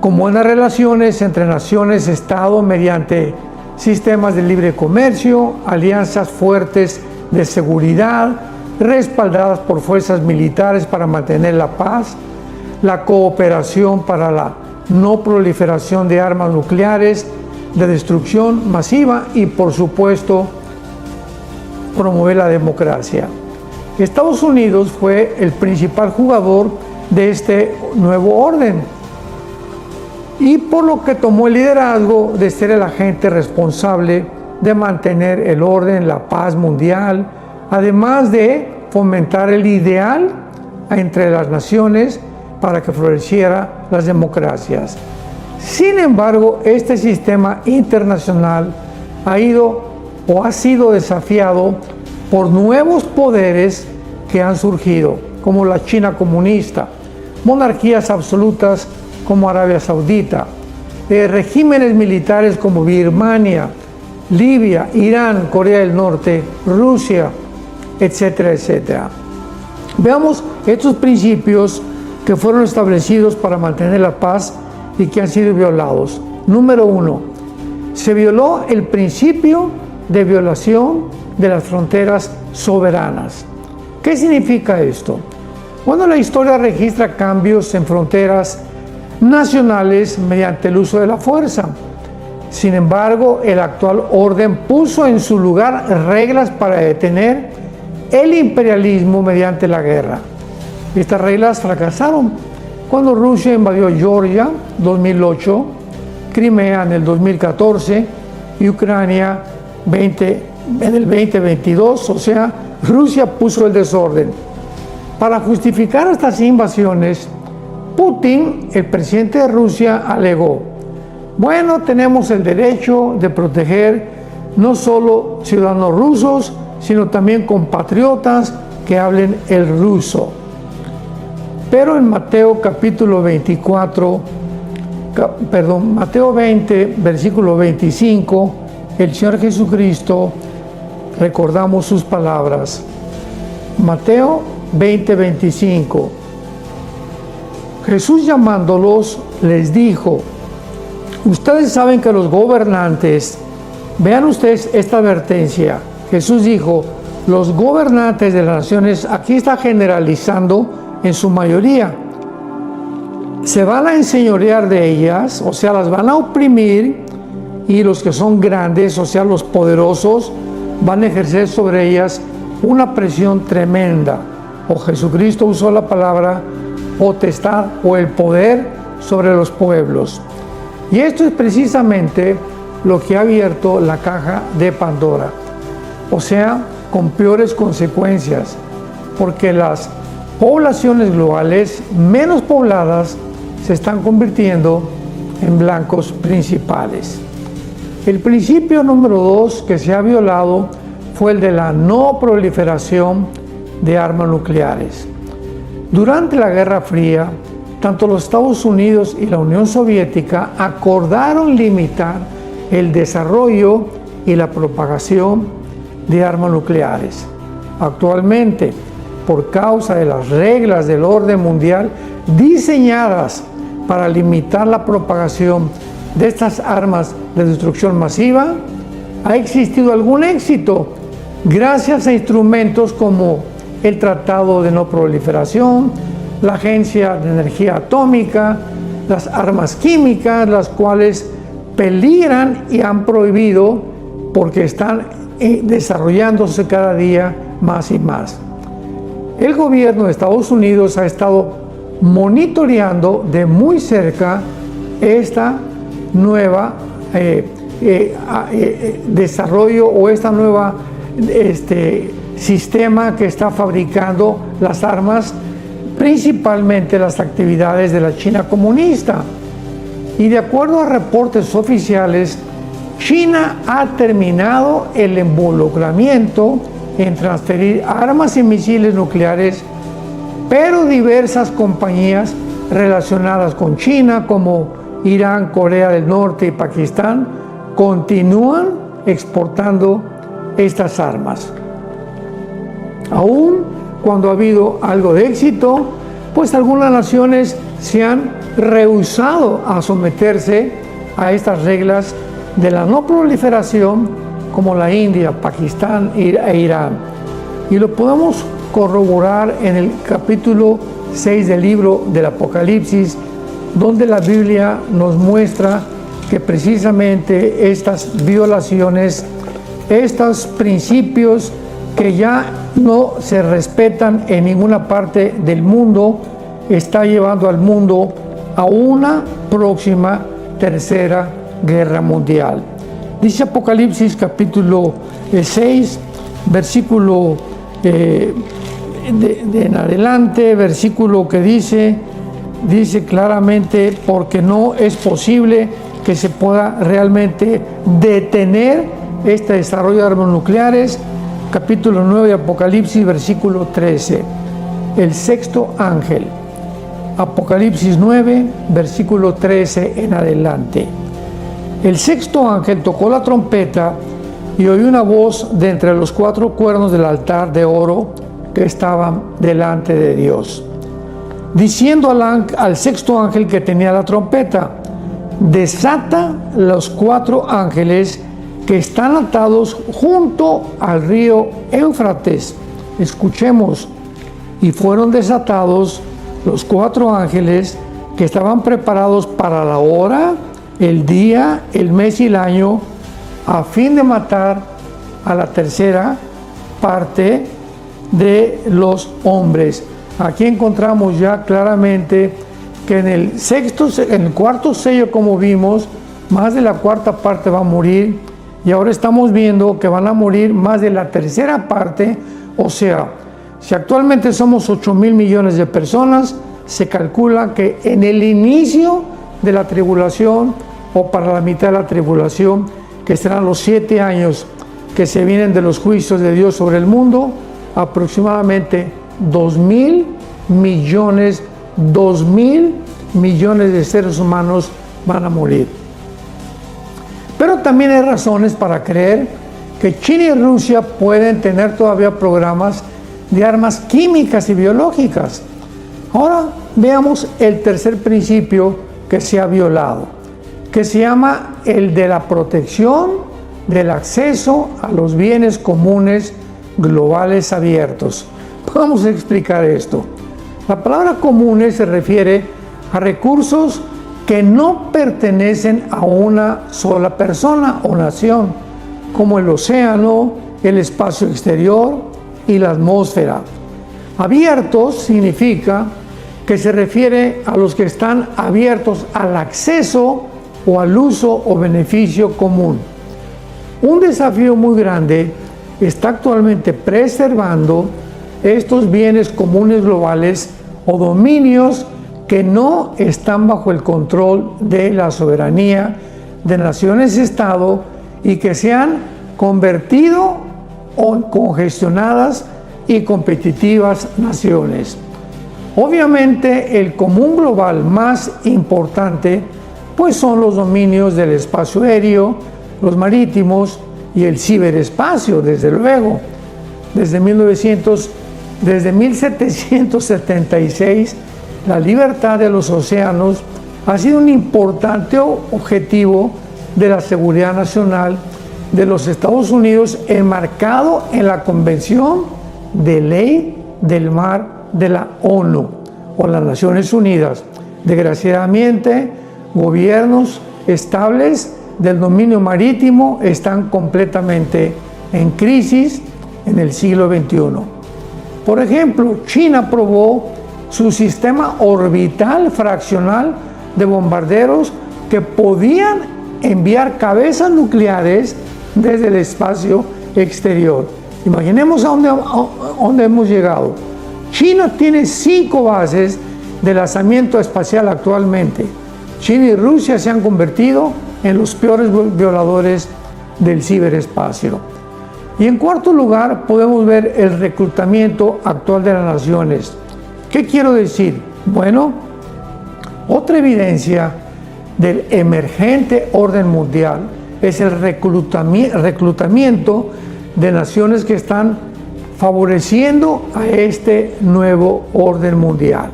con buenas relaciones entre naciones, Estado, mediante sistemas de libre comercio, alianzas fuertes de seguridad, respaldadas por fuerzas militares para mantener la paz, la cooperación para la no proliferación de armas nucleares de destrucción masiva y, por supuesto, promover la democracia. Estados Unidos fue el principal jugador de este nuevo orden y por lo que tomó el liderazgo de ser el agente responsable de mantener el orden, la paz mundial, además de fomentar el ideal entre las naciones para que florecieran las democracias. Sin embargo, este sistema internacional ha sido desafiado por nuevos poderes que han surgido, como la China comunista, monarquías absolutas como Arabia Saudita, regímenes militares como Birmania, Libia, Irán, Corea del Norte, Rusia, etcétera, etcétera. Veamos estos principios que fueron establecidos para mantener la paz y que han sido violados. Número 1. Se violó el principio de violación de las fronteras soberanas. ¿Qué significa esto? Bueno, la historia registra cambios en fronteras nacionales mediante el uso de la fuerza. Sin embargo, el actual orden puso en su lugar reglas para detener el imperialismo mediante la guerra. Estas reglas fracasaron cuando Rusia invadió Georgia en 2008, Crimea en el 2014 y Ucrania en el 2022, o sea, Rusia puso el desorden. Para justificar estas invasiones, Putin, el presidente de Rusia, alegó: bueno, tenemos el derecho de proteger no solo ciudadanos rusos, sino también compatriotas que hablen el ruso. Pero en Mateo Mateo 20, versículo 25, el Señor Jesucristo, recordamos sus palabras. Mateo 20, 25. Jesús llamándolos les dijo: ustedes saben que los gobernantes, vean ustedes esta advertencia. Jesús dijo, los gobernantes de las naciones, aquí está generalizando en su mayoría, se van a enseñorear de ellas, o sea, las van a oprimir, y los que son grandes, o sea, los poderosos, van a ejercer sobre ellas una presión tremenda. O Jesucristo usó la palabra potestad o el poder sobre los pueblos. Y esto es precisamente lo que ha abierto la caja de Pandora. O sea, con peores consecuencias, porque las poblaciones globales menos pobladas se están convirtiendo en blancos principales. El principio número 2 que se ha violado fue el de la no proliferación de armas nucleares. Durante la Guerra Fría, tanto los Estados Unidos y la Unión Soviética acordaron limitar el desarrollo y la propagación de armas nucleares. Actualmente, por causa de las reglas del orden mundial diseñadas para limitar la propagación de estas armas de destrucción masiva, ha existido algún éxito gracias a instrumentos como el Tratado de No Proliferación, la Agencia de Energía Atómica, las armas químicas, las cuales peligran y han prohibido porque están desarrollándose cada día más y más. El gobierno de Estados Unidos ha estado monitoreando de muy cerca esta nueva desarrollo o esta nueva sistema que está fabricando las armas, principalmente las actividades de la China comunista. Y de acuerdo a reportes oficiales, China ha terminado el involucramiento en transferir armas y misiles nucleares, pero diversas compañías relacionadas con China, como Irán, Corea del Norte y Pakistán, continúan exportando estas armas. Aún cuando ha habido algo de éxito, pues algunas naciones se han rehusado a someterse a estas reglas de la no proliferación, como la India, Pakistán e Irán. Y lo podemos corroborar en el capítulo 6 del libro del Apocalipsis, donde la Biblia nos muestra que precisamente estas violaciones, estos principios que ya no se respetan en ninguna parte del mundo, está llevando al mundo a una próxima tercera guerra mundial. Dice Apocalipsis capítulo 6, versículo en adelante, versículo que dice claramente, porque no es posible que se pueda realmente detener este desarrollo de armas nucleares. Capítulo 9 de Apocalipsis, versículo 13. El sexto ángel. Apocalipsis 9, versículo 13 en adelante. El sexto ángel tocó la trompeta y oí una voz de entre los cuatro cuernos del altar de oro que estaban delante de Dios, diciendo al sexto ángel que tenía la trompeta: desata los cuatro ángeles que están atados junto al río Éufrates. Escuchemos. Y fueron desatados los cuatro ángeles que estaban preparados para la hora, el día, el mes y el año, a fin de matar a la tercera parte de los hombres. Aquí encontramos ya claramente que en el cuarto sello, como vimos, más de la cuarta parte va a morir, y ahora estamos viendo que van a morir más de la tercera parte. O sea, si actualmente somos 8,000 millones de personas, se calcula que en el inicio de la tribulación, o para la mitad de la tribulación, que serán los 7 años que se vienen de los juicios de Dios sobre el mundo, aproximadamente 2,000 millones de seres humanos van a morir. Pero también hay razones para creer que China y Rusia pueden tener todavía programas de armas químicas y biológicas. Ahora veamos el tercer principio que se ha violado, que se llama el de la protección del acceso a los bienes comunes globales abiertos. Vamos a explicar esto. La palabra comunes se refiere a recursos que no pertenecen a una sola persona o nación, como el océano, el espacio exterior y la atmósfera. Abiertos significa que se refiere a los que están abiertos al acceso o al uso o beneficio común. Un desafío muy grande está actualmente preservando estos bienes comunes globales o dominios que no están bajo el control de la soberanía de naciones-estado y que se han convertido en congestionadas y competitivas naciones. Obviamente el común global más importante pues son los dominios del espacio aéreo, los marítimos y el ciberespacio, desde luego. Desde 1776, la libertad de los océanos ha sido un importante objetivo de la seguridad nacional de los Estados Unidos, enmarcado en la Convención de Ley del Mar de la ONU o las Naciones Unidas. Desgraciadamente, gobiernos estables del dominio marítimo están completamente en crisis en el siglo XXI. Por ejemplo, China probó su sistema orbital fraccional de bombarderos que podían enviar cabezas nucleares desde el espacio exterior. Imaginemos a dónde hemos llegado. China tiene 5 bases de lanzamiento espacial actualmente. China y Rusia se han convertido en los peores violadores del ciberespacio. Y en cuarto lugar, podemos ver el reclutamiento actual de las naciones. ¿Qué quiero decir? Bueno, otra evidencia del emergente orden mundial es el reclutamiento de naciones que están favoreciendo a este nuevo orden mundial.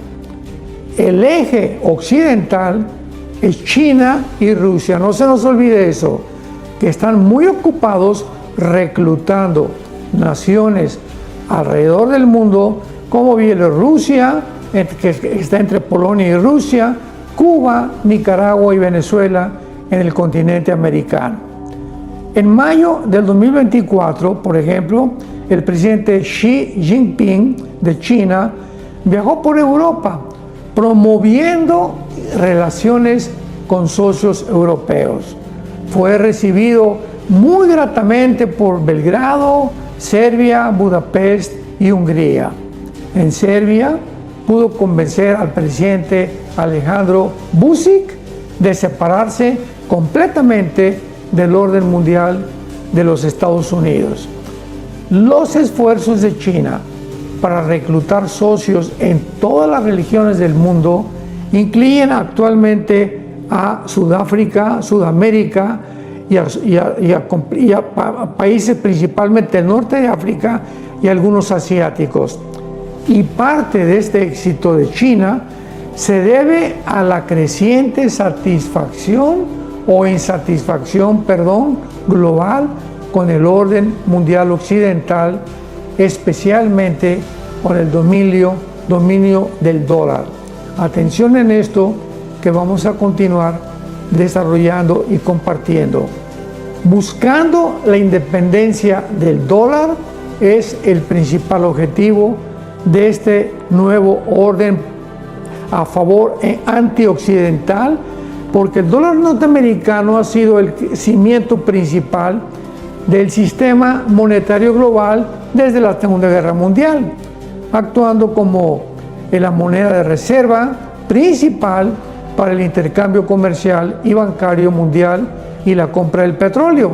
el eje occidental es China y Rusia. No se nos olvide eso, que están muy ocupados reclutando naciones alrededor del mundo como Bielorrusia, que está entre Polonia y Rusia, Cuba, Nicaragua y Venezuela en el continente americano. En mayo del 2024, por ejemplo, el presidente Xi Jinping de China viajó por Europa promoviendo relaciones con socios europeos. Fue recibido muy gratamente por Belgrado, Serbia, Budapest y Hungría. En Serbia pudo convencer al presidente Alejandro Vučić de separarse completamente del orden mundial de los Estados Unidos. Los esfuerzos de China para reclutar socios en todas las religiones del mundo incluyen actualmente a Sudáfrica, Sudamérica y a países principalmente del norte de África y algunos asiáticos. Y parte de este éxito de China se debe a la creciente satisfacción o insatisfacción, global con el orden mundial occidental, especialmente con el dominio del dólar. Atención en esto que vamos a continuar desarrollando y compartiendo. Buscando la independencia del dólar es el principal objetivo de este nuevo orden a favor antioccidental, porque el dólar norteamericano ha sido el cimiento principal del sistema monetario global desde la Segunda Guerra Mundial, actuando como la moneda de reserva principal para el intercambio comercial y bancario mundial y la compra del petróleo.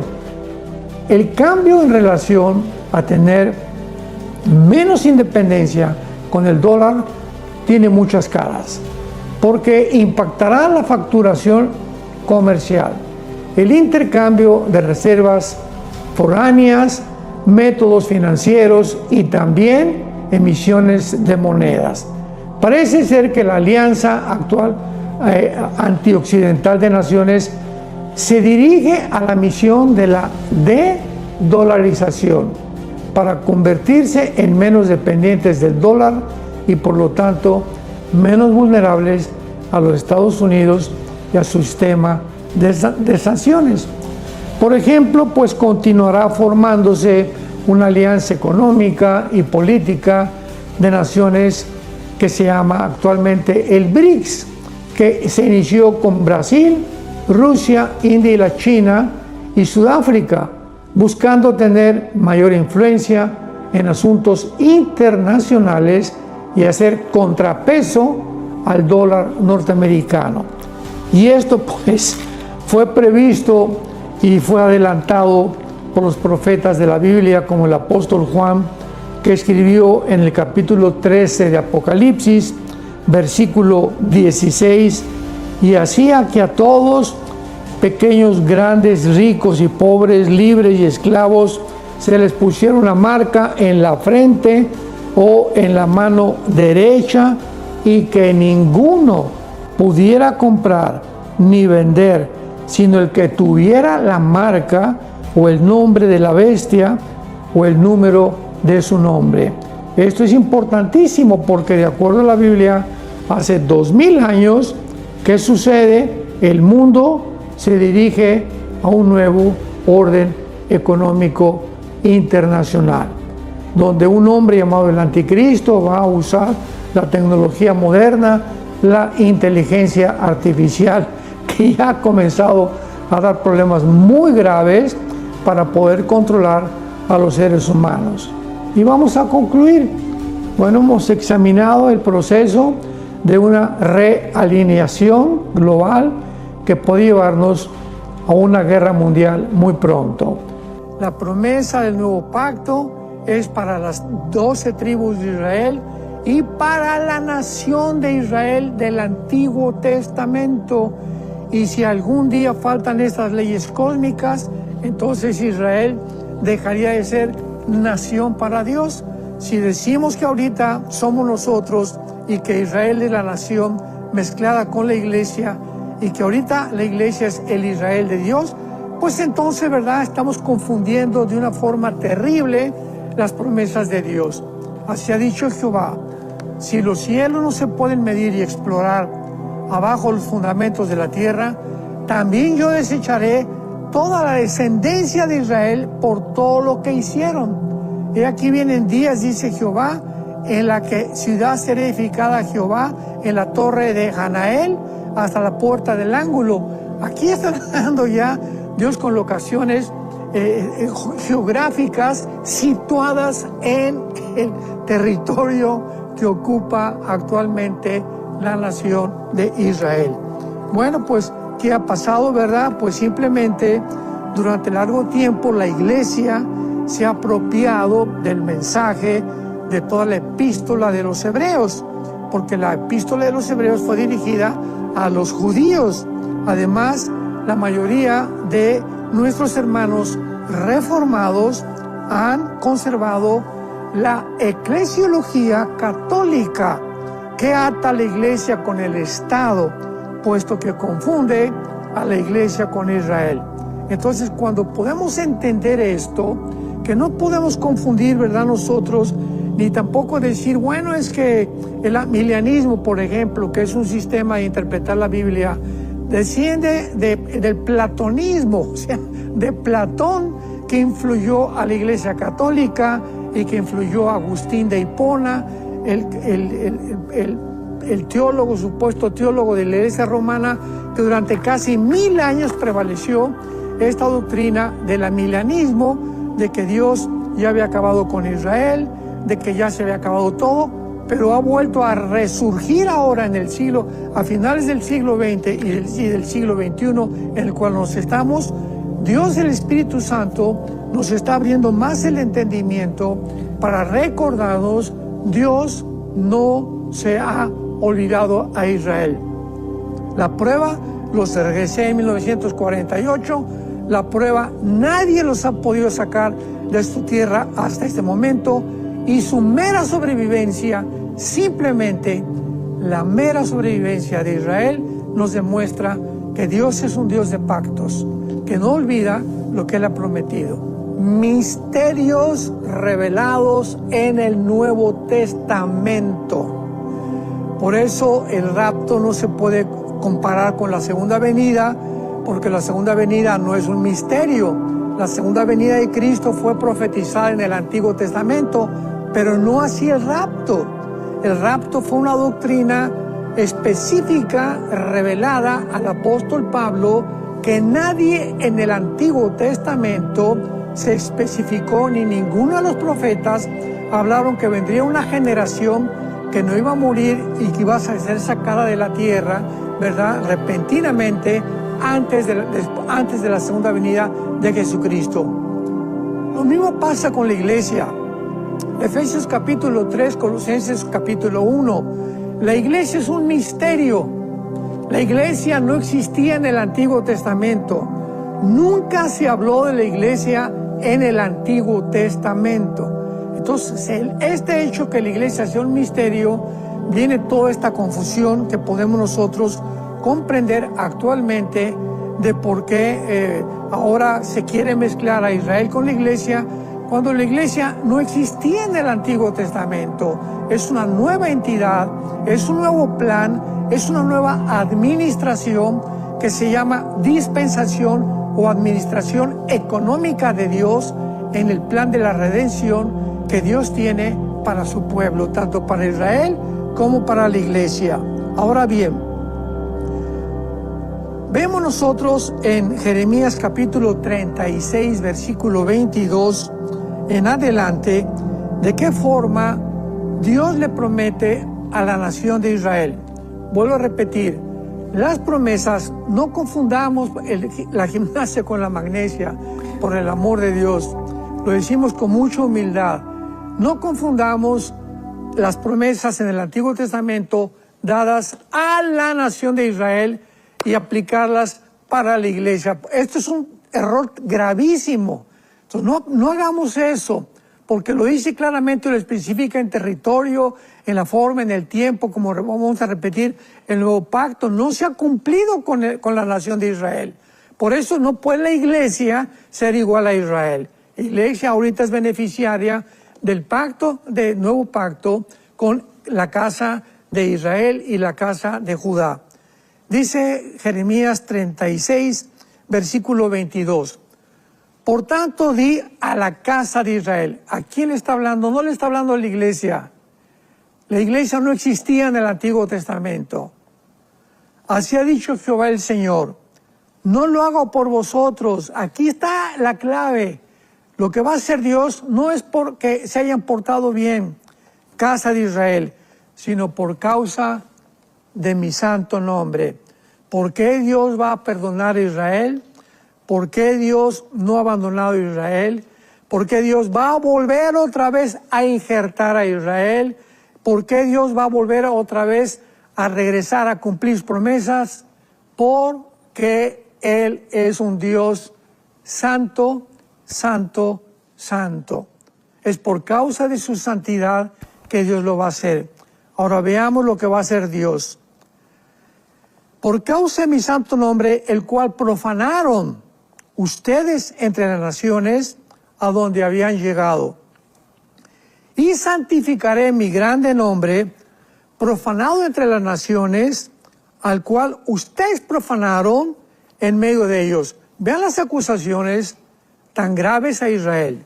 El cambio en relación a tener menos independencia con el dólar tiene muchas caras, porque impactará la facturación comercial, el intercambio de reservas foráneas, métodos financieros y también emisiones de monedas. Parece ser que la alianza actual antioccidental de naciones se dirige a la misión de la de-dolarización para convertirse en menos dependientes del dólar y por lo tanto menos vulnerables a los Estados Unidos y a su sistema de sanciones. Por ejemplo, pues continuará formándose una alianza económica y política de naciones que se llama actualmente el BRICS, que se inició con Brasil, Rusia, India y la China y Sudáfrica, buscando tener mayor influencia en asuntos internacionales y hacer contrapeso al dólar norteamericano. Y esto pues fue previsto y fue adelantado por los profetas de la Biblia, como el apóstol Juan, que escribió en el capítulo 13 de Apocalipsis, versículo 16, y hacía que a todos, pequeños, grandes, ricos y pobres, libres y esclavos, se les pusiera una marca en la frente o en la mano derecha, y que ninguno pudiera comprar ni vender, sino el que tuviera la marca o el nombre de la bestia o el número de su nombre. Esto es importantísimo porque de acuerdo a la Biblia, hace 2000 años, ¿qué sucede? El mundo se dirige a un nuevo orden económico internacional, donde un hombre llamado el Anticristo va a usar la tecnología moderna, la inteligencia artificial, que ya ha comenzado a dar problemas muy graves para poder controlar a los seres humanos. Y vamos a concluir. Bueno, hemos examinado el proceso de una realineación global que puede llevarnos a una guerra mundial muy pronto. La promesa del nuevo pacto es para las 12 tribus de Israel y para la nación de Israel del Antiguo Testamento. Y si algún día faltan estas leyes cósmicas, entonces Israel dejaría de ser nación para Dios. Si decimos que ahorita somos nosotros y que Israel es la nación mezclada con la iglesia y que ahorita la iglesia es el Israel de Dios, pues entonces, ¿verdad?, estamos confundiendo de una forma terrible las promesas de Dios. Así ha dicho Jehová: si los cielos no se pueden medir y explorar abajo los fundamentos de la tierra, también yo desecharé toda la descendencia de Israel por todo lo que hicieron. Y aquí vienen días, dice Jehová, en la que ciudad será edificada a Jehová en la torre de Hanael hasta la puerta del ángulo. Aquí está dando ya Dios con locaciones geográficas situadas en el territorio que ocupa actualmente la nación de Israel. Bueno, pues, ¿qué ha pasado, verdad? Pues simplemente durante largo tiempo la iglesia se ha apropiado del mensaje de toda la epístola de los hebreos, porque la epístola de los hebreos fue dirigida a los judíos. Además, la mayoría de nuestros hermanos reformados han conservado la eclesiología católica, que ata a la iglesia con el Estado, puesto que confunde a la iglesia con Israel. Entonces, cuando podemos entender esto, que no podemos confundir, ¿verdad?, nosotros, ni tampoco decir, bueno, es que el amilianismo, por ejemplo, que es un sistema de interpretar la Biblia, desciende del platonismo, o sea, de Platón, que influyó a la iglesia católica y que influyó a Agustín de Hipona, el teólogo, supuesto teólogo de la iglesia romana, que durante casi 1000 años prevaleció esta doctrina del amilianismo, de que Dios ya había acabado con Israel, de que ya se había acabado todo, pero ha vuelto a resurgir ahora en el siglo, a finales del siglo XX y del siglo XXI, en el cual nos estamos. Dios, el Espíritu Santo, nos está abriendo más el entendimiento para recordarnos: Dios no se ha olvidado a Israel. La prueba los regresé en 1948, la prueba nadie los ha podido sacar de su tierra hasta este momento, y su mera sobrevivencia, simplemente la mera sobrevivencia de Israel, nos demuestra que Dios es un Dios de pactos, que no olvida lo que Él ha prometido. Misterios revelados en el Nuevo Testamento. Por eso el rapto no se puede comparar con la segunda venida, porque la segunda venida no es un misterio. La segunda venida de Cristo fue profetizada en el Antiguo Testamento, pero no así el rapto. El rapto fue una doctrina específica revelada al apóstol Pablo, que nadie en el Antiguo Testamento se especificó, ni ninguno de los profetas hablaron que vendría una generación que no iba a morir y que iba a ser sacada de la tierra, ¿verdad?, repentinamente antes de la segunda venida de Jesucristo. Lo mismo pasa con la iglesia. Efesios capítulo 3, Colosenses capítulo 1. La iglesia es un misterio. La iglesia no existía en el Antiguo Testamento. Nunca se habló de la iglesia en el Antiguo Testamento. Entonces, este hecho que la iglesia sea un misterio, viene toda esta confusión que podemos nosotros comprender actualmente de por qué ahora se quiere mezclar a Israel con la iglesia, cuando la iglesia no existía en el Antiguo Testamento. Es una nueva entidad, es un nuevo plan, es una nueva administración que se llama dispensación o administración económica de Dios en el plan de la redención que Dios tiene para su pueblo, tanto para Israel como para la iglesia. Ahora bien, vemos nosotros en Jeremías capítulo 36, versículo 22 en adelante, de qué forma Dios le promete a la nación de Israel. Vuelvo a repetir, las promesas, no confundamos la gimnasia con la magnesia, por el amor de Dios. Lo decimos con mucha humildad. No confundamos las promesas en el Antiguo Testamento dadas a la nación de Israel y aplicarlas para la iglesia. Esto es un error gravísimo. Entonces, no hagamos eso, porque lo dice claramente, lo especifica en territorio, en la forma, en el tiempo, como vamos a repetir, el nuevo pacto no se ha cumplido con la nación de Israel. Por eso no puede la iglesia ser igual a Israel. La iglesia ahorita es beneficiaria del pacto, del nuevo pacto, con la casa de Israel y la casa de Judá. Dice Jeremías 36, versículo 22. Por tanto, di a la casa de Israel. ¿A quién le está hablando? No le está hablando a la iglesia. La iglesia no existía en el Antiguo Testamento. Así ha dicho Jehová el Señor. No lo hago por vosotros. Aquí está la clave. Lo que va a hacer Dios no es porque se hayan portado bien, casa de Israel, sino por causa de mi santo nombre. ¿Por qué Dios va a perdonar a Israel? ¿Por qué Dios no ha abandonado a Israel? ¿Por qué Dios va a volver otra vez a injertar a Israel? ¿Por qué Dios va a volver otra vez a regresar a cumplir sus promesas? Porque Él es un Dios santo, santo, santo. Es por causa de su santidad que Dios lo va a hacer. Ahora veamos lo que va a hacer Dios. Por causa de mi santo nombre, el cual profanaron ustedes entre las naciones a donde habían llegado. Y santificaré mi grande nombre, profanado entre las naciones, al cual ustedes profanaron en medio de ellos. Vean las acusaciones tan graves a Israel.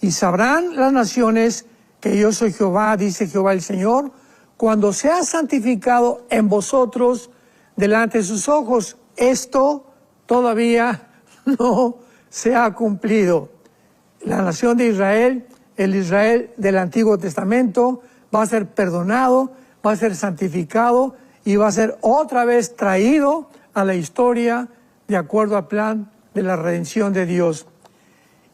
Y sabrán las naciones que yo soy Jehová, dice Jehová el Señor, cuando sea santificado en vosotros delante de sus ojos. Esto todavía no se ha cumplido. La nación de Israel, el Israel del Antiguo Testamento, va a ser perdonado, va a ser santificado y va a ser otra vez traído a la historia de acuerdo al plan de la redención de Dios.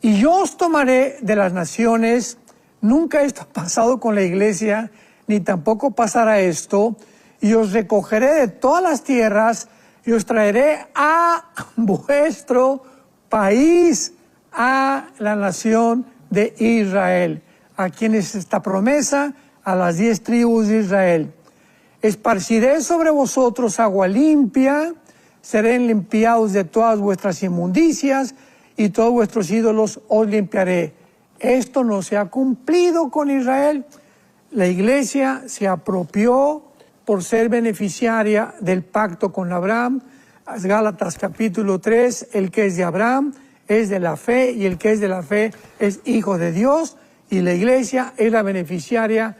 Y yo os tomaré de las naciones. Nunca esto ha pasado con la iglesia, ni tampoco pasará esto. Y os recogeré de todas las tierras y os traeré a vuestro país, a la nación de Israel. ¿A quién es esta promesa? A las 10 tribus de Israel. Esparciré sobre vosotros agua limpia, serán limpiados de todas vuestras inmundicias y todos vuestros ídolos os limpiaré. Esto no se ha cumplido con Israel. La iglesia se apropió por ser beneficiaria del pacto con Abraham. Gálatas capítulo 3, el que es de Abraham es de la fe, y el que es de la fe es hijo de Dios, y la iglesia es la beneficiaria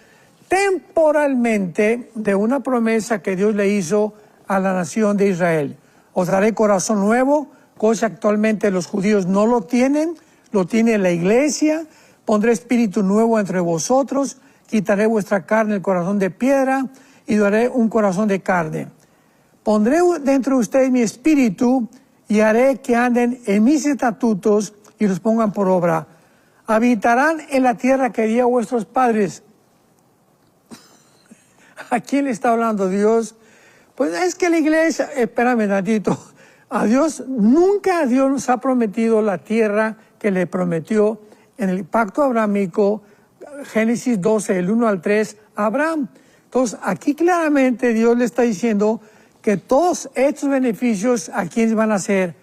temporalmente de una promesa que Dios le hizo a la nación de Israel. Os daré corazón nuevo, cosa que actualmente los judíos no lo tienen, lo tiene la iglesia. Pondré espíritu nuevo entre vosotros, quitaré vuestra carne el corazón de piedra y daré un corazón de carne. Pondré dentro de ustedes mi espíritu y haré que anden en mis estatutos y los pongan por obra. Habitarán en la tierra que di a vuestros padres. ¿A quién le está hablando Dios? Pues es que la iglesia, espérame tantito, nunca Dios nos ha prometido la tierra que le prometió en el pacto abrámico, Génesis 12, del 1 al 3, a Abraham. Entonces, aquí claramente Dios le está diciendo que todos estos beneficios, ¿a quiénes van a ser?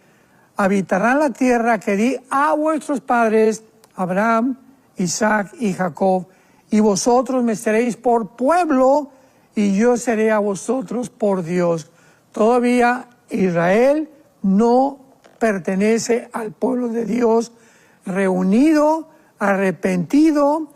Habitarán la tierra que di a vuestros padres, Abraham, Isaac y Jacob, y vosotros me seréis por pueblo, y yo seré a vosotros por Dios. Todavía Israel no pertenece al pueblo de Dios, reunido, arrepentido,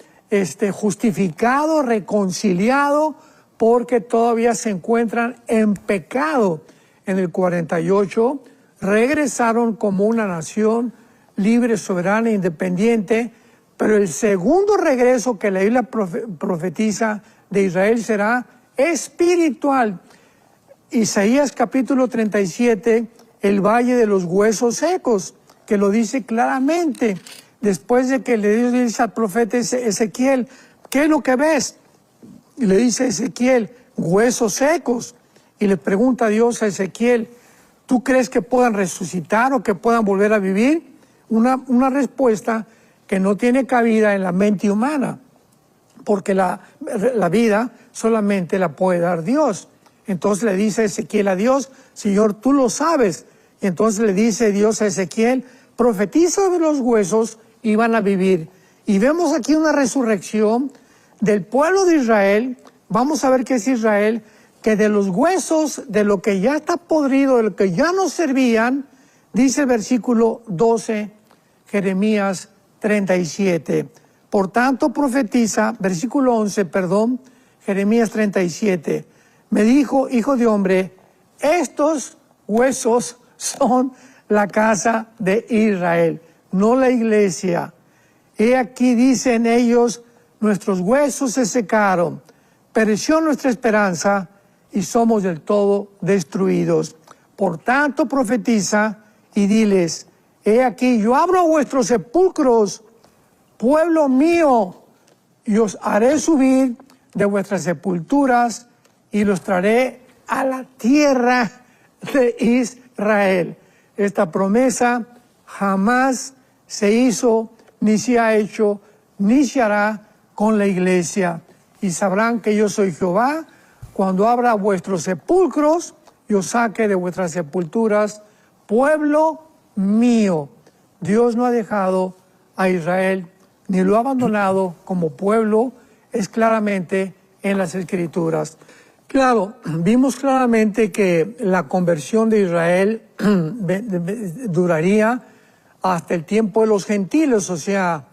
justificado, reconciliado, porque todavía se encuentran en pecado. En el 48 regresaron como una nación libre, soberana e independiente, pero el segundo regreso que la Biblia profetiza de Israel será espiritual. Isaías capítulo 37, el valle de los huesos secos, que lo dice claramente. Después de que Dios le dice al profeta Ezequiel, ¿qué es lo que ves? Y le dice Ezequiel, huesos secos. Y le pregunta a Dios a Ezequiel, ¿tú crees que puedan resucitar o que puedan volver a vivir? Una respuesta que no tiene cabida en la mente humana, porque la vida solamente la puede dar Dios. Entonces le dice Ezequiel a Dios, Señor, tú lo sabes. Y entonces le dice Dios a Ezequiel, profetiza de los huesos y van a vivir. Y vemos aquí una resurrección del pueblo de Israel. Vamos a ver qué es Israel, que de los huesos, de lo que ya está podrido, de lo que ya no servían, dice el versículo 12, Jeremías 37. Por tanto profetiza, versículo 11, perdón, Jeremías 37. Me dijo, hijo de hombre, estos huesos son la casa de Israel, no la iglesia. He aquí dicen ellos, nuestros huesos se secaron, pereció nuestra esperanza y somos del todo destruidos. Por tanto profetiza y diles, he aquí yo abro vuestros sepulcros, pueblo mío, y os haré subir de vuestras sepulturas y los traeré a la tierra de Israel. Esta promesa jamás se hizo, ni se ha hecho, ni se hará con la iglesia. Y sabrán que yo soy Jehová, cuando abra vuestros sepulcros y os saque de vuestras sepulturas, pueblo mío. Dios no ha dejado a Israel, ni lo ha abandonado como pueblo, es claramente en las Escrituras. Claro, vimos claramente que la conversión de Israel duraría hasta el tiempo de los gentiles, o sea,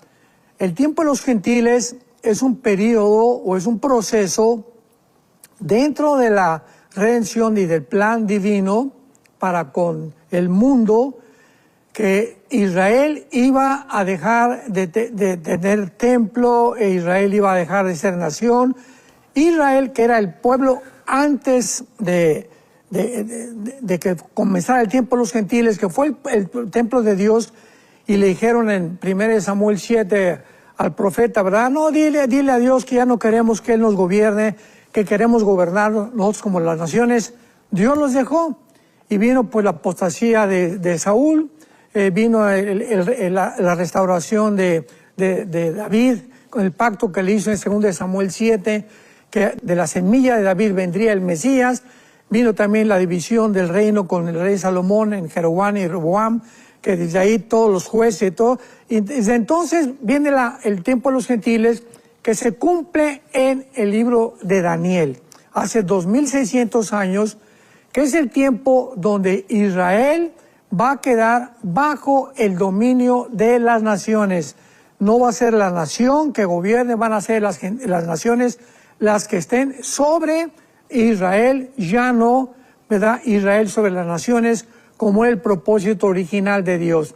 el tiempo de los gentiles es un periodo o es un proceso dentro de la redención y del plan divino para con el mundo, que Israel iba a dejar de tener templo, e Israel iba a dejar de ser nación. Israel, que era el pueblo antes de que comenzara el tiempo de los gentiles, que fue el templo de Dios, y le dijeron en 1 Samuel 7 al profeta, ¿verdad? No, dile a Dios que ya no queremos que Él nos gobierne, que queremos gobernar nosotros como las naciones. Dios los dejó y vino pues la apostasía de Saúl, vino la restauración de David, con el pacto que le hizo en 2 Samuel 7, que de la semilla de David vendría el Mesías. Vino también la división del reino con el rey Salomón en Jeroboam y Roboam, que desde ahí todos los jueces y todo. Y desde entonces viene el tiempo de los gentiles, que se cumple en el libro de Daniel, hace 2600 años, que es el tiempo donde Israel va a quedar bajo el dominio de las naciones. No va a ser la nación que gobierne, van a ser las naciones las que estén sobre Israel, ya no, ¿verdad? Israel sobre las naciones, como el propósito original de Dios.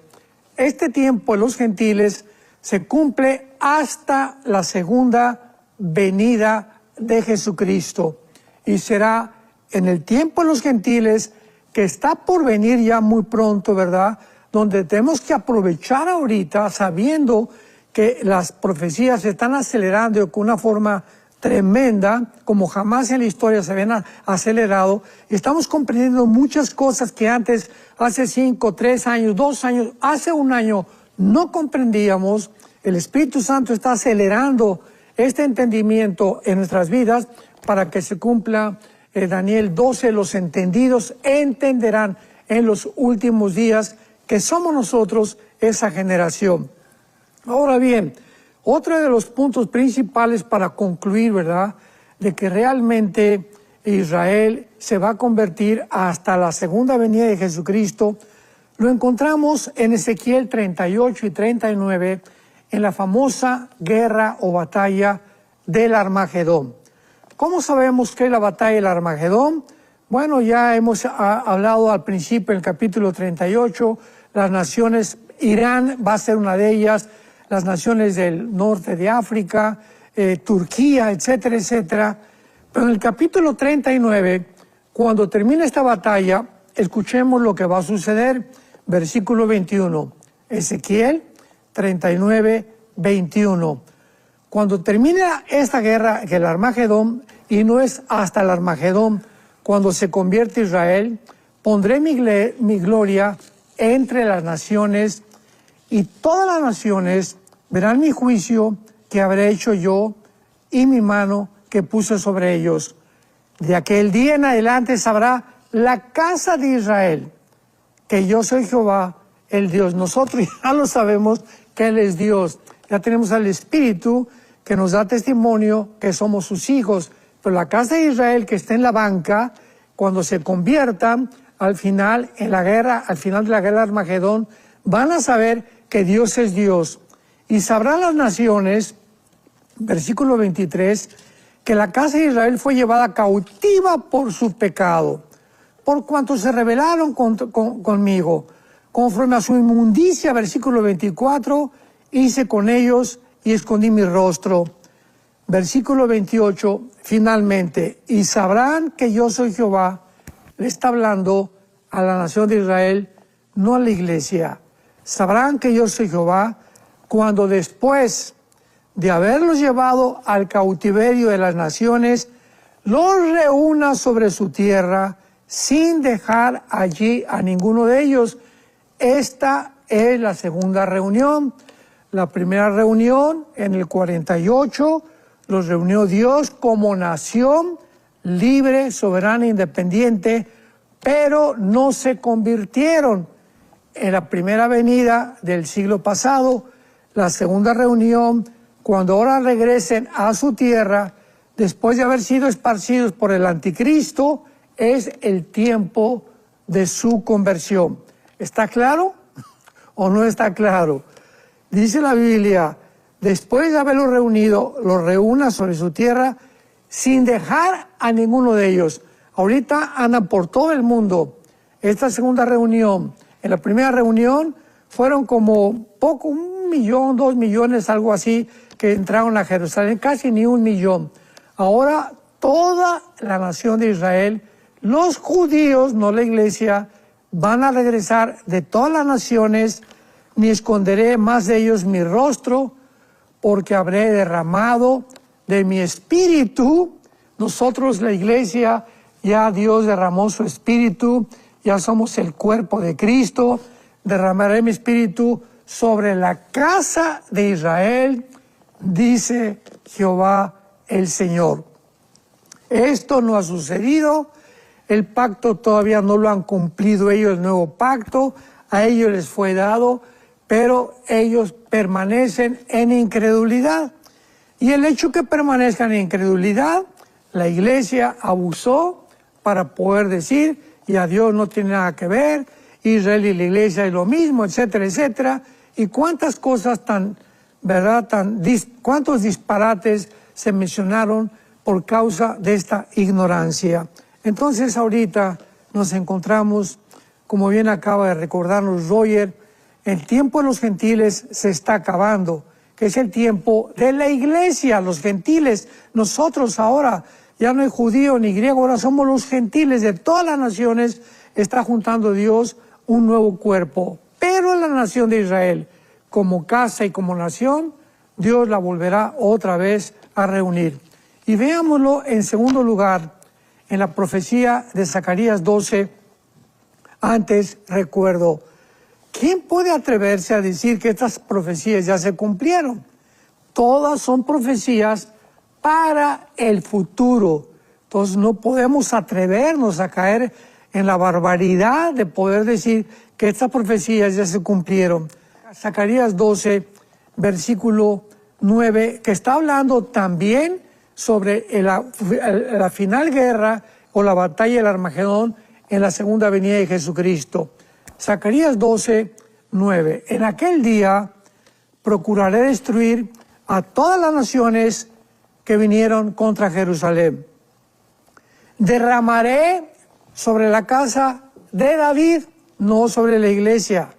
Este tiempo de los gentiles se cumple hasta la segunda venida de Jesucristo, y será en el tiempo de los gentiles, que está por venir ya muy pronto, ¿verdad? Donde tenemos que aprovechar ahorita, sabiendo que las profecías se están acelerando con una forma tremenda, como jamás en la historia se habían acelerado. Estamos comprendiendo muchas cosas que antes, hace 5, 3 años, 2 años, hace un año, no comprendíamos. El Espíritu Santo está acelerando este entendimiento en nuestras vidas para que se cumpla Daniel 12, los entendidos entenderán en los últimos días, que somos nosotros esa generación. Ahora bien, otro de los puntos principales para concluir, ¿verdad?, de que realmente Israel se va a convertir hasta la segunda venida de Jesucristo, lo encontramos en Ezequiel 38 y 39, en la famosa guerra o batalla del Armagedón. ¿Cómo sabemos qué es la batalla del Armagedón? Bueno, ya hemos hablado al principio, en el capítulo 38, las naciones, Irán va a ser una de ellas, las naciones del norte de África, Turquía, etcétera, etcétera. Pero en el capítulo 39, cuando termine esta batalla, escuchemos lo que va a suceder. Versículo 21, Ezequiel 39, 21. Cuando termine esta guerra, que el Armagedón, y no es hasta el Armagedón cuando se convierte Israel, pondré mi gloria entre las naciones, y todas las naciones verán mi juicio que habré hecho yo y mi mano que puse sobre ellos. De aquel día en adelante sabrá la casa de Israel que yo soy Jehová, el Dios. Nosotros ya lo sabemos que Él es Dios. Ya tenemos al Espíritu que nos da testimonio que somos sus hijos. Pero la casa de Israel que está en la banca, cuando se conviertan al final en la guerra, al final de la guerra de Armagedón, van a saber que Dios es Dios. Y sabrán las naciones, versículo 23, que la casa de Israel fue llevada cautiva por su pecado, por cuanto se rebelaron conmigo. Conforme a su inmundicia, versículo 24, hice con ellos y escondí mi rostro. Versículo 28, finalmente, y sabrán que yo soy Jehová. Le está hablando a la nación de Israel, no a la iglesia. Sabrán que yo soy Jehová cuando después de haberlos llevado al cautiverio de las naciones, los reúna sobre su tierra sin dejar allí a ninguno de ellos. Esta es la segunda reunión. La primera reunión, en el 48, los reunió Dios como nación libre, soberana e independiente, pero no se convirtieron. En la primera venida del siglo pasado, la segunda reunión, cuando ahora regresen a su tierra, después de haber sido esparcidos por el anticristo, es el tiempo de su conversión. ¿Está claro o no está claro? Dice la Biblia, después de haberlos reunido, los reúna sobre su tierra sin dejar a ninguno de ellos. Ahorita andan por todo el mundo. Esta segunda reunión, en la primera reunión fueron como poco, 1 millón, 2 millones, algo así, que entraron a Jerusalén, casi ni 1 millón. Ahora toda la nación de Israel, los judíos, no la iglesia, van a regresar de todas las naciones, ni esconderé más de ellos mi rostro, porque habré derramado de mi espíritu. Nosotros, la iglesia, ya Dios derramó su espíritu, ya somos el cuerpo de Cristo. Derramaré mi espíritu sobre la casa de Israel, dice Jehová el Señor. Esto no ha sucedido, el pacto todavía no lo han cumplido ellos, el nuevo pacto, a ellos les fue dado, pero ellos permanecen en incredulidad. Y el hecho que permanezcan en incredulidad, la iglesia abusó para poder decir, y a Dios no tiene nada que ver, Israel y la iglesia es lo mismo, etcétera, etcétera. Y cuántas cosas cuántos disparates se mencionaron por causa de esta ignorancia. Entonces ahorita nos encontramos, como bien acaba de recordarnos Roger, el tiempo de los gentiles se está acabando, que es el tiempo de la iglesia, los gentiles. Nosotros ahora ya no hay judío ni griego, ahora somos los gentiles de todas las naciones. Está juntando Dios un nuevo cuerpo. Pero la nación de Israel, como casa y como nación, Dios la volverá otra vez a reunir. Y veámoslo en segundo lugar, en la profecía de Zacarías 12. Antes recuerdo, ¿quién puede atreverse a decir que estas profecías ya se cumplieron? Todas son profecías para el futuro. Entonces no podemos atrevernos a caer en la barbaridad de poder decir que estas profecías ya se cumplieron. Zacarías 12, versículo 9, que está hablando también sobre la final guerra o la batalla del Armagedón en la segunda venida de Jesucristo. Zacarías 12, 9. En aquel día procuraré destruir a todas las naciones que vinieron contra Jerusalén. Derramaré sobre la casa de David, no sobre la iglesia.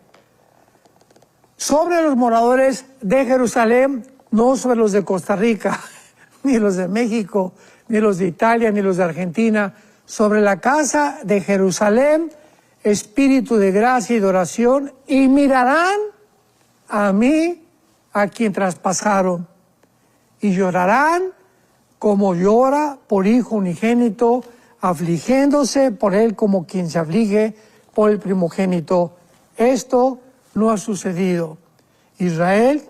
Sobre los moradores de Jerusalén, no sobre los de Costa Rica, ni los de México, ni los de Italia, ni los de Argentina. Sobre la casa de Jerusalén, espíritu de gracia y de oración, y mirarán a mí, a quien traspasaron, y llorarán como llora por hijo unigénito, afligiéndose por él como quien se aflige por el primogénito. Esto no ha sucedido. Israel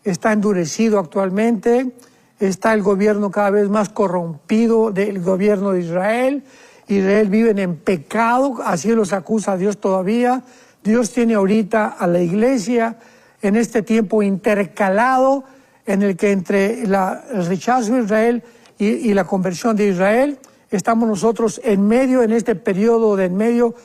está endurecido actualmente, está el gobierno cada vez más corrompido del gobierno de Israel. Israel vive en pecado, así los acusa Dios todavía. Dios tiene ahorita a la iglesia en este tiempo intercalado en el que entre el rechazo de Israel y la conversión de Israel, estamos nosotros en medio, en este periodo de en medio,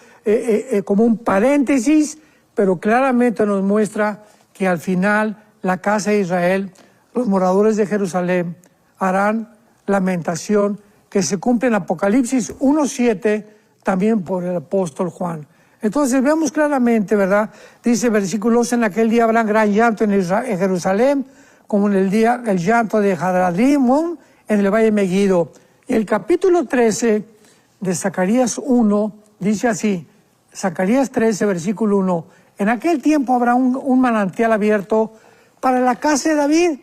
como un paréntesis, pero claramente nos muestra que al final la casa de Israel, los moradores de Jerusalén, harán lamentación, que se cumple en Apocalipsis 1:7, también por el apóstol Juan. Entonces vemos claramente, ¿verdad? Dice versículos, en aquel día habrá gran llanto en Jerusalén, como en el día el llanto de Hadradrimón en el valle de Megiddo. Y el capítulo 13 de Zacarías 1 dice así, Zacarías 13, versículo 1, en aquel tiempo habrá un manantial abierto para la casa de David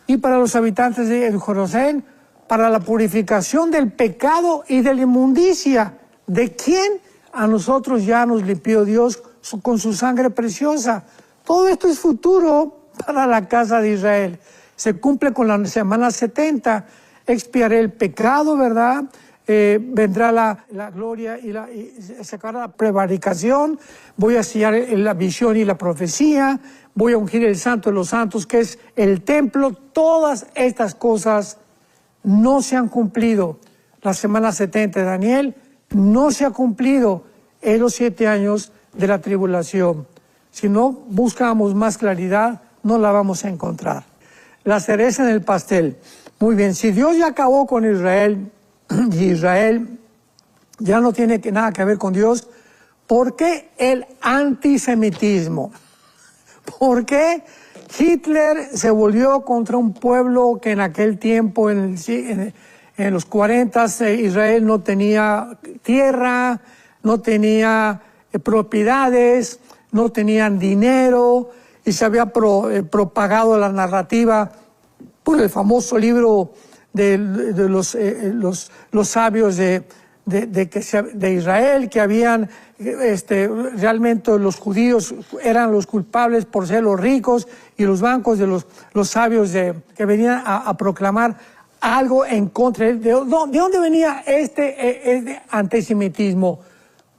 y para los habitantes de Jerusalén, para la purificación del pecado y de la inmundicia. ¿De quién? A nosotros ya nos limpió Dios con su sangre preciosa. Todo esto es futuro para la casa de Israel. Se cumple con la semana 70. Expiaré el pecado, ¿verdad? Vendrá la gloria y sacará la prevaricación. Voy a sellar la visión y la profecía. Voy a ungir el santo de los santos, que es el templo. Todas estas cosas no se han cumplido. La semana 70 de Daniel no se ha cumplido en los 7 años de la tribulación. Si no buscamos más claridad, no la vamos a encontrar. La cereza en el pastel. Muy bien, si Dios ya acabó con Israel y Israel ya no tiene nada que ver con Dios, ¿por qué el antisemitismo? ¿Por qué Hitler se volvió contra un pueblo que en aquel tiempo, en los 40, Israel no tenía tierra, no tenía propiedades, no tenían dinero, y se había propagado la narrativa por el famoso libro de los sabios de Israel, que habían realmente los judíos eran los culpables por ser los ricos, y los bancos de los sabios que venían a proclamar algo en contra. ¿De dónde venía este antisemitismo?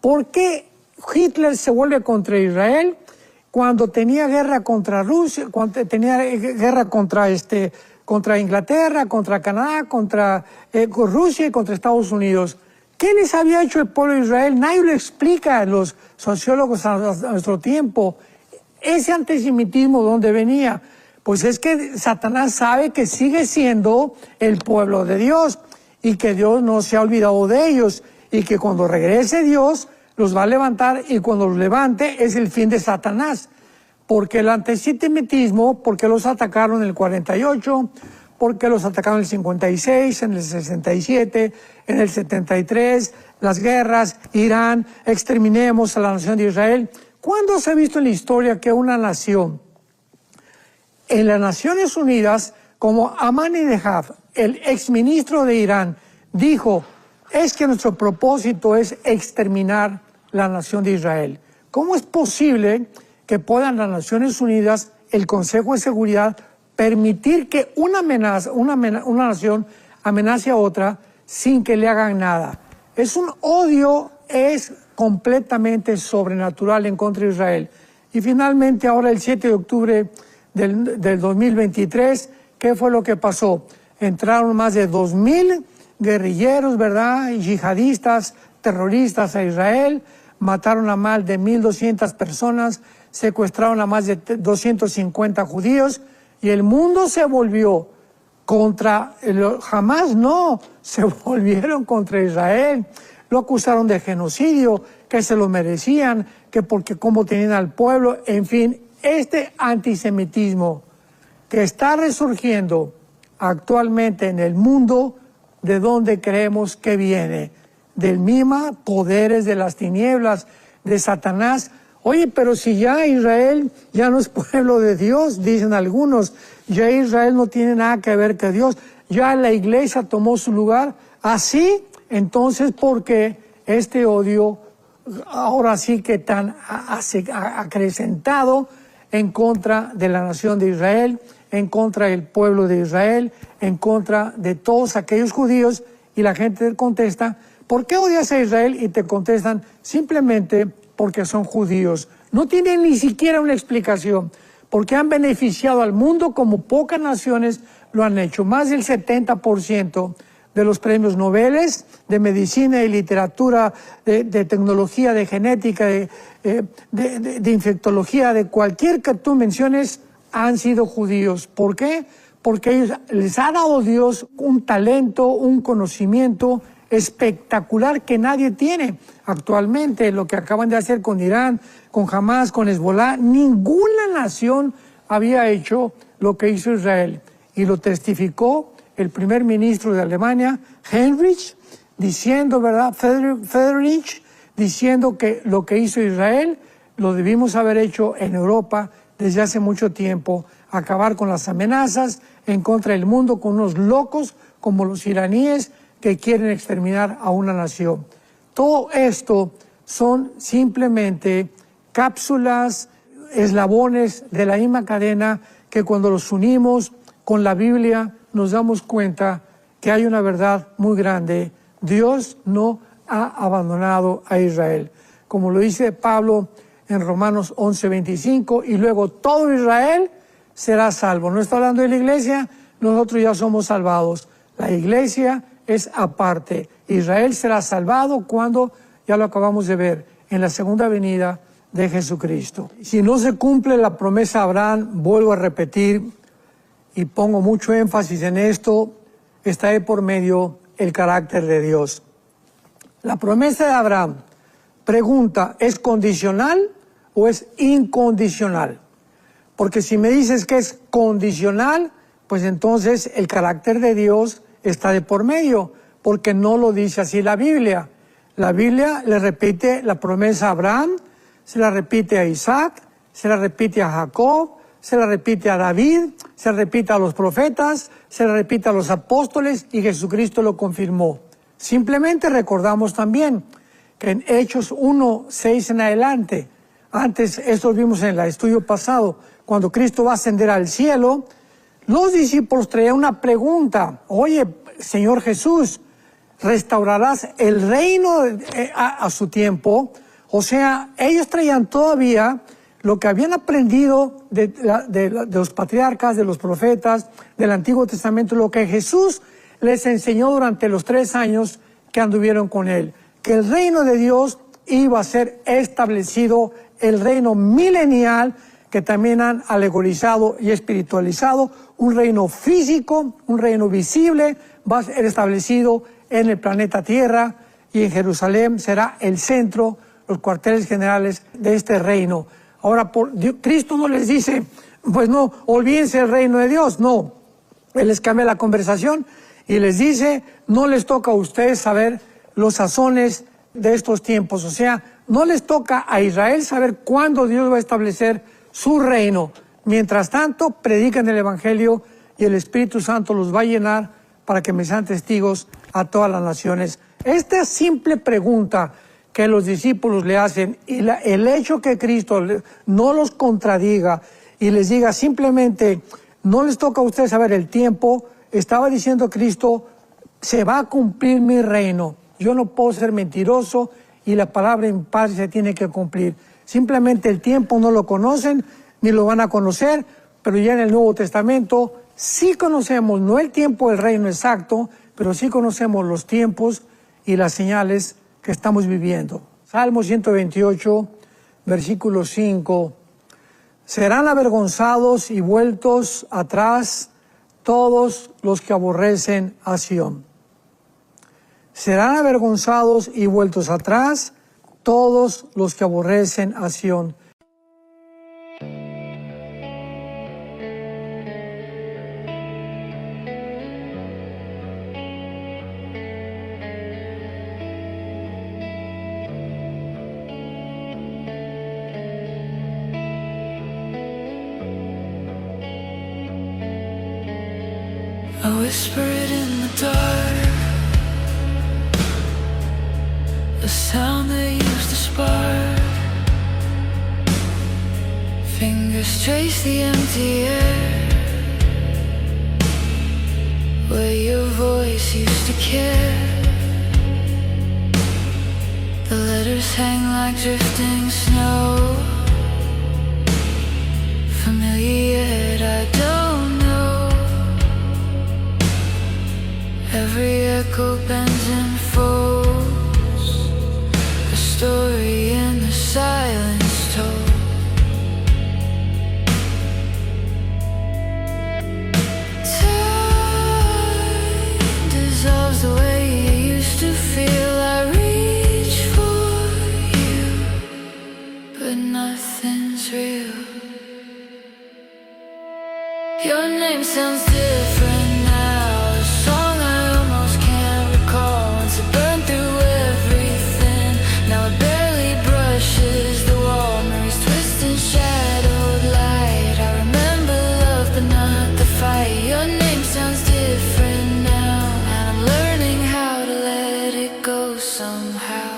¿Por qué Hitler se vuelve contra Israel cuando tenía guerra contra Rusia, cuando tenía guerra contra Inglaterra, contra Canadá, contra Rusia y contra Estados Unidos? ¿Qué les había hecho el pueblo de Israel? Nadie lo explica, los sociólogos a nuestro tiempo. Ese antisemitismo, ¿dónde venía? Pues es que Satanás sabe que sigue siendo el pueblo de Dios y que Dios no se ha olvidado de ellos, y que cuando regrese Dios los va a levantar, y cuando los levante es el fin de Satanás. Porque el antisemitismo, porque los atacaron en el 48, porque los atacaron en el 56, en el 67, en el 73, las guerras, Irán, exterminemos a la nación de Israel. ¿Cuándo se ha visto en la historia que una nación, en las Naciones Unidas, como Ahmadinejad, el exministro de Irán, dijo, es que nuestro propósito es exterminar la nación de Israel? ¿Cómo es posible que puedan las Naciones Unidas, el Consejo de Seguridad, permitir que una nación amenace a otra sin que le hagan nada? Es un odio, es completamente sobrenatural en contra de Israel. Y finalmente, ahora el 7 de octubre del 2023, ¿qué fue lo que pasó? Entraron más de 2,000 guerrilleros, ¿verdad?, y yihadistas, terroristas a Israel, mataron a más de 1,200 personas, secuestraron a más de 250 judíos, y el mundo se volvió contra Hamás, no, se volvieron contra Israel. Lo acusaron de genocidio, que se lo merecían, que porque cómo tenían al pueblo, en fin, este antisemitismo que está resurgiendo actualmente en el mundo, ¿de dónde creemos que viene? Del mismo poderes de las tinieblas, de Satanás. Oye, pero si ya Israel ya no es pueblo de Dios, dicen algunos, ya Israel no tiene nada que ver con Dios, ya la iglesia tomó su lugar. Así, entonces, ¿por qué este odio ahora sí que tan acrecentado en contra de la nación de Israel, en contra del pueblo de Israel, en contra de todos aquellos judíos, y la gente te contesta, ¿por qué odias a Israel? Y te contestan, simplemente porque son judíos. No tienen ni siquiera una explicación, porque han beneficiado al mundo como pocas naciones lo han hecho. Más del 70% de los premios Nobel de medicina y literatura, de tecnología, de genética, de infectología, de cualquier que tú menciones, han sido judíos. ¿Por qué? Porque ellos les ha dado Dios un talento, un conocimiento espectacular que nadie tiene actualmente. Lo que acaban de hacer con Irán, con Hamas, con Hezbollah, ninguna nación había hecho lo que hizo Israel. Y lo testificó el primer ministro de Alemania, Heinrich, diciendo, ¿verdad? Friedrich, diciendo que lo que hizo Israel lo debimos haber hecho en Europa desde hace mucho tiempo, acabar con las amenazas en contra del mundo con unos locos como los iraníes que quieren exterminar a una nación. Todo esto son simplemente cápsulas, eslabones de la misma cadena que cuando los unimos con la Biblia nos damos cuenta que hay una verdad muy grande. Dios no ha abandonado a Israel. Como lo dice Pablo en Romanos 11:25, y luego todo Israel será salvo. No está hablando de la iglesia, nosotros ya somos salvados. La iglesia es aparte. Israel será salvado cuando, ya lo acabamos de ver, en la segunda venida de Jesucristo. Si no se cumple la promesa a Abraham, vuelvo a repetir, y pongo mucho énfasis en esto, está de por medio el carácter de Dios. La promesa de Abraham, pregunta, ¿es condicional o es incondicional? Porque si me dices que es condicional, pues entonces el carácter de Dios está de por medio, porque no lo dice así la Biblia. La Biblia le repite la promesa a Abraham, se la repite a Isaac, se la repite a Jacob, se la repite a David, se la repite a los profetas, se la repite a los apóstoles, y Jesucristo lo confirmó. Simplemente recordamos también que en Hechos 1:6 en adelante, antes, esto lo vimos en el estudio pasado, cuando Cristo va a ascender al cielo, los discípulos traían una pregunta, oye, Señor Jesús, ¿restaurarás el reino a su tiempo? O sea, ellos traían todavía lo que habían aprendido de los patriarcas, de los profetas, del Antiguo Testamento, lo que Jesús les enseñó durante los 3 años que anduvieron con él, que el reino de Dios iba a ser establecido, el reino milenial, que también han alegorizado y espiritualizado, un reino físico, un reino visible, va a ser establecido en el planeta Tierra, y en Jerusalén será el centro, los cuarteles generales de este reino. Ahora, Cristo no les dice, pues no, olvídense del reino de Dios, no. Él les cambia la conversación y les dice, no les toca a ustedes saber los sazones de estos tiempos. O sea, no les toca a Israel saber cuándo Dios va a establecer su reino. Mientras tanto, predican el Evangelio y el Espíritu Santo los va a llenar para que me sean testigos a todas las naciones. Esta simple pregunta que los discípulos le hacen, y el hecho que Cristo no los contradiga y les diga simplemente, no les toca a ustedes saber el tiempo, estaba diciendo Cristo, se va a cumplir mi reino. Yo no puedo ser mentiroso y la palabra en paz se tiene que cumplir. Simplemente el tiempo no lo conocen, ni lo van a conocer, pero ya en el Nuevo Testamento sí conocemos, no el tiempo del reino exacto, pero sí conocemos los tiempos y las señales que estamos viviendo. Salmo 128, versículo 5. Serán avergonzados y vueltos atrás todos los que aborrecen a Sión. Serán avergonzados y vueltos atrás todos los que aborrecen a Sión. I whisper it in the dark, the sound that used to spark. Fingers trace the empty air, where your voice used to care. The letters hang like drifting snow, familiar yet I don't know. Every echo bends and folds, a story in the silence told. Time dissolves the way you used to feel. I reach for you, but nothing's real. Your name sounds different now, a song I almost can't recall. Once it burned through everything, now it barely brushes the wall. Memories twist and shadowed light. I remember love but not the fight. Your name sounds different now, and I'm learning how to let it go somehow.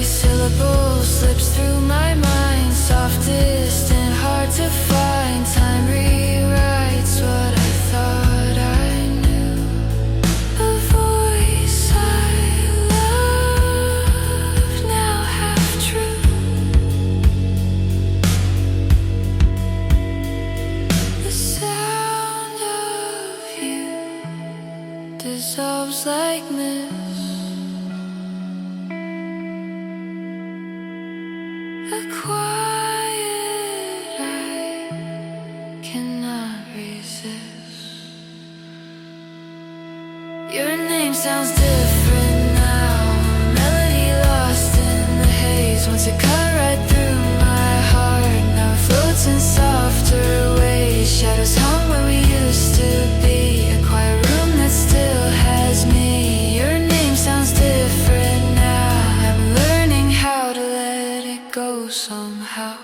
Syllable slips through my mind, softest and hard to find. Time rewrites what I thought I knew. A voice I love, now half true. The sound of you dissolves like mist. A quiet I cannot resist. Your name sounds different now, a melody lost in the haze. Once it cut right through my heart, now it floats in softer ways. Shadows hung where we used to be, a quiet room that still has me. Your name sounds different now, I'm learning how to let it go somehow.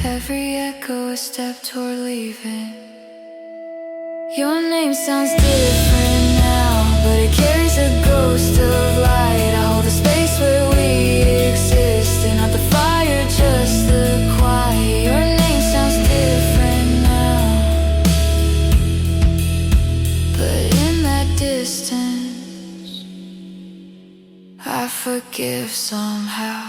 Every echo a step toward leaving. Your name sounds different now, but it carries a ghost of light. I hold a space where we exist, and not the fire, just the quiet. Your name sounds different now, but in that distance I forgive somehow.